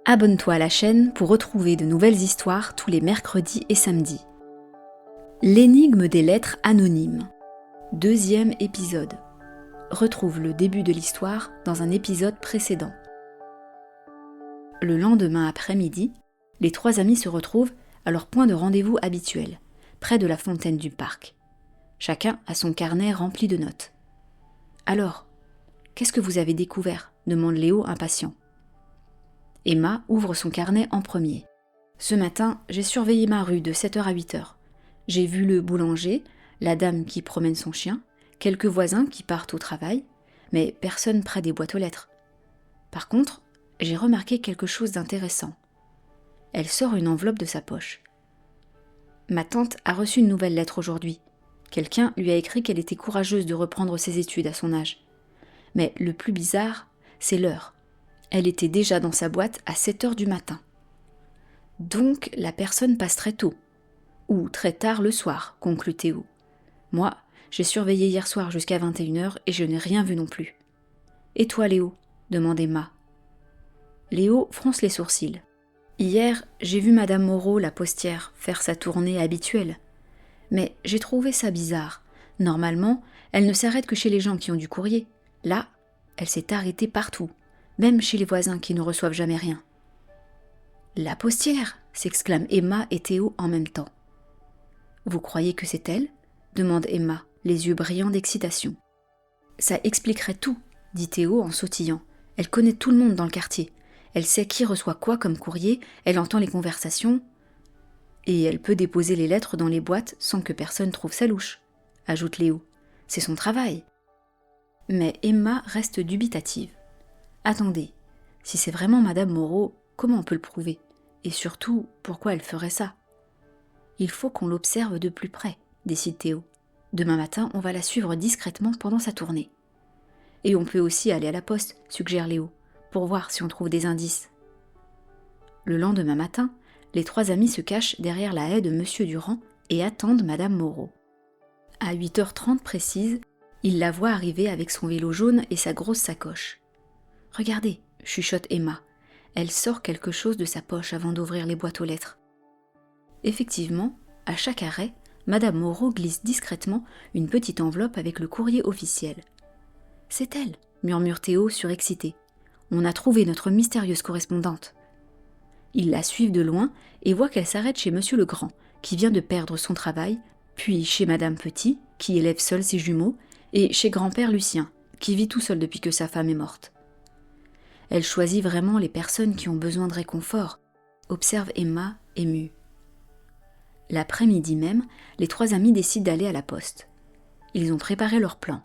Abonne-toi à la chaîne pour retrouver de nouvelles histoires tous les mercredis et samedis. L'énigme des lettres anonymes. 2e épisode. Retrouve le début de l'histoire dans un épisode précédent. Le lendemain après-midi, les 3 amis se retrouvent à leur point de rendez-vous habituel, près de la fontaine du parc. Chacun a son carnet rempli de notes. « Alors, qu'est-ce que vous avez découvert ?» demande Léo impatient. Emma ouvre son carnet en premier. « Ce matin, j'ai surveillé ma rue de 7h à 8h. J'ai vu le boulanger, la dame qui promène son chien, quelques voisins qui partent au travail, mais personne près des boîtes aux lettres. Par contre, j'ai remarqué quelque chose d'intéressant. » Elle sort une enveloppe de sa poche. « Ma tante a reçu une nouvelle lettre aujourd'hui. Quelqu'un lui a écrit qu'elle était courageuse de reprendre ses études à son âge. Mais le plus bizarre, c'est l'heure. Elle était déjà dans sa boîte à 7h du matin. Donc la personne passe très tôt. Ou très tard le soir, conclut Théo. Moi, j'ai surveillé hier soir jusqu'à 21h et je n'ai rien vu non plus. Et toi, Léo ? Demande Emma. Léo fronce les sourcils. Hier, j'ai vu Madame Moreau, la postière, faire sa tournée habituelle. Mais j'ai trouvé ça bizarre. Normalement, elle ne s'arrête que chez les gens qui ont du courrier. Là, elle s'est arrêtée partout, même chez les voisins qui ne reçoivent jamais rien. « La postière !» s'exclament Emma et Théo en même temps. « Vous croyez que c'est elle ?» demande Emma, les yeux brillants d'excitation. « Ça expliquerait tout !» dit Théo en sautillant. « Elle connaît tout le monde dans le quartier. Elle sait qui reçoit quoi comme courrier, elle entend les conversations. Et elle peut déposer les lettres dans les boîtes sans que personne trouve ça louche, » ajoute Léo. « C'est son travail. » Mais Emma reste dubitative. « Attendez, si c'est vraiment Madame Moreau, comment on peut le prouver ? Et surtout, pourquoi elle ferait ça ? » « Il faut qu'on l'observe de plus près, » décide Théo. « Demain matin, on va la suivre discrètement pendant sa tournée. » « Et on peut aussi aller à la poste, » suggère Léo, pour voir si on trouve des indices. Le lendemain matin, les 3 amis se cachent derrière la haie de Monsieur Durand et attendent Madame Moreau. À 8h30 précise, ils la voient arriver avec son vélo jaune et sa grosse sacoche. « Regardez » chuchote Emma. Elle sort quelque chose de sa poche avant d'ouvrir les boîtes aux lettres. Effectivement, à chaque arrêt, Madame Moreau glisse discrètement une petite enveloppe avec le courrier officiel. « C'est elle !» murmure Théo surexcité. « On a trouvé notre mystérieuse correspondante. » Ils la suivent de loin et voient qu'elle s'arrête chez Monsieur Legrand, qui vient de perdre son travail, puis chez Madame Petit, qui élève seule ses jumeaux, et chez grand-père Lucien, qui vit tout seul depuis que sa femme est morte. Elle choisit vraiment les personnes qui ont besoin de réconfort, observe Emma, émue. L'après-midi même, les 3 amis décident d'aller à la poste. Ils ont préparé leur plan.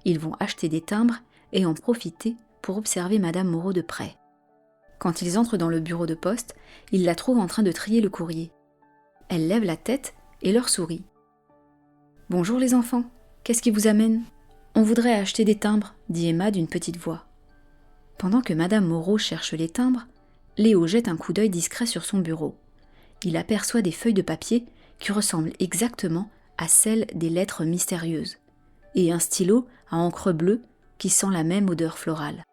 Ils vont acheter des timbres et en profiter pour observer Madame Moreau de près. Quand ils entrent dans le bureau de poste, ils la trouvent en train de trier le courrier. Elle lève la tête et leur sourit. « Bonjour les enfants, qu'est-ce qui vous amène ? On voudrait acheter des timbres, » dit Emma d'une petite voix. Pendant que Madame Moreau cherche les timbres, Léo jette un coup d'œil discret sur son bureau. Il aperçoit des feuilles de papier qui ressemblent exactement à celles des lettres mystérieuses, et un stylo à encre bleue qui sent la même odeur florale.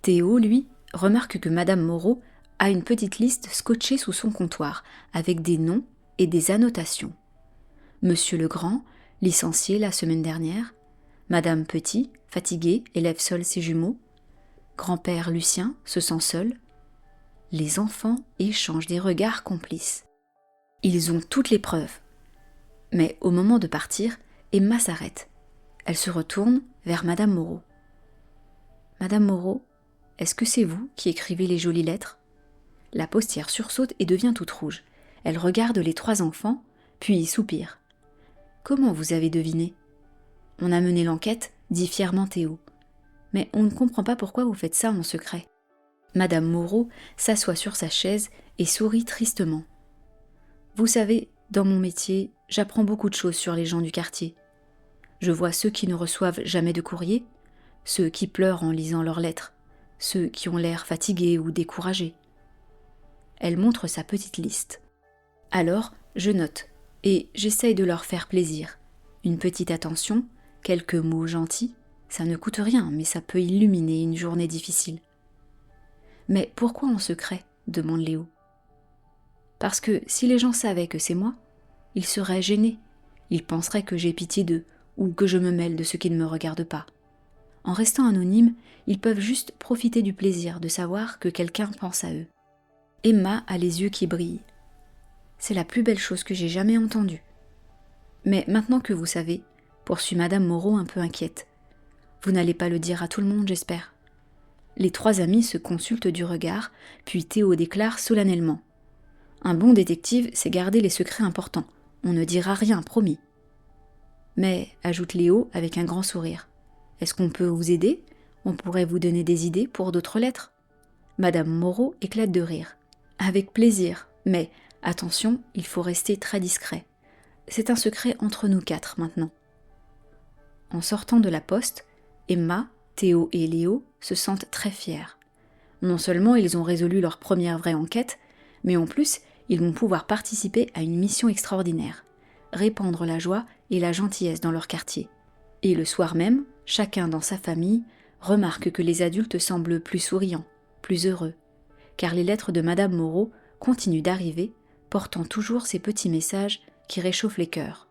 Théo, lui, remarque que Madame Moreau a une petite liste scotchée sous son comptoir, avec des noms et des annotations. Monsieur Legrand, licencié la semaine dernière, Madame Petit, fatiguée, élève seule ses jumeaux, grand-père Lucien se sent seul. Les enfants échangent des regards complices. Ils ont toutes les preuves. Mais au moment de partir, Emma s'arrête. Elle se retourne vers Madame Moreau. « Madame Moreau, est-ce que c'est vous qui écrivez les jolies lettres ?» La postière sursaute et devient toute rouge. Elle regarde les 3 enfants, puis soupire. « Comment vous avez deviné ?»« On a mené l'enquête, » dit fièrement Théo. « Mais on ne comprend pas pourquoi vous faites ça en secret. » Madame Moreau s'assoit sur sa chaise et sourit tristement. « Vous savez, dans mon métier, j'apprends beaucoup de choses sur les gens du quartier. Je vois ceux qui ne reçoivent jamais de courrier, ceux qui pleurent en lisant leurs lettres, ceux qui ont l'air fatigués ou découragés. » Elle montre sa petite liste. Alors, je note, et j'essaye de leur faire plaisir. Une petite attention, quelques mots gentils, ça ne coûte rien, mais ça peut illuminer une journée difficile. « Mais pourquoi en secret ?» demande Léo. Parce que si les gens savaient que c'est moi, ils seraient gênés. Ils penseraient que j'ai pitié d'eux ou que je me mêle de ce qui ne me regarde pas. En restant anonymes, ils peuvent juste profiter du plaisir de savoir que quelqu'un pense à eux. Emma a les yeux qui brillent. C'est la plus belle chose que j'ai jamais entendue. Mais maintenant que vous savez, poursuit Madame Moreau un peu inquiète, vous n'allez pas le dire à tout le monde, j'espère. Les 3 amis se consultent du regard, puis Théo déclare solennellement. Un bon détective sait garder les secrets importants. On ne dira rien, promis. Mais, ajoute Léo avec un grand sourire, est-ce qu'on peut vous aider ? On pourrait vous donner des idées pour d'autres lettres. Madame Moreau éclate de rire. Avec plaisir, mais attention, il faut rester très discret. C'est un secret entre nous 4 maintenant. En sortant de la poste, Emma, Théo et Léo se sentent très fiers. Non seulement ils ont résolu leur première vraie enquête, mais en plus, ils vont pouvoir participer à une mission extraordinaire, répandre la joie et la gentillesse dans leur quartier. Et le soir même, chacun dans sa famille remarque que les adultes semblent plus souriants, plus heureux, car les lettres de Madame Moreau continuent d'arriver, portant toujours ces petits messages qui réchauffent les cœurs.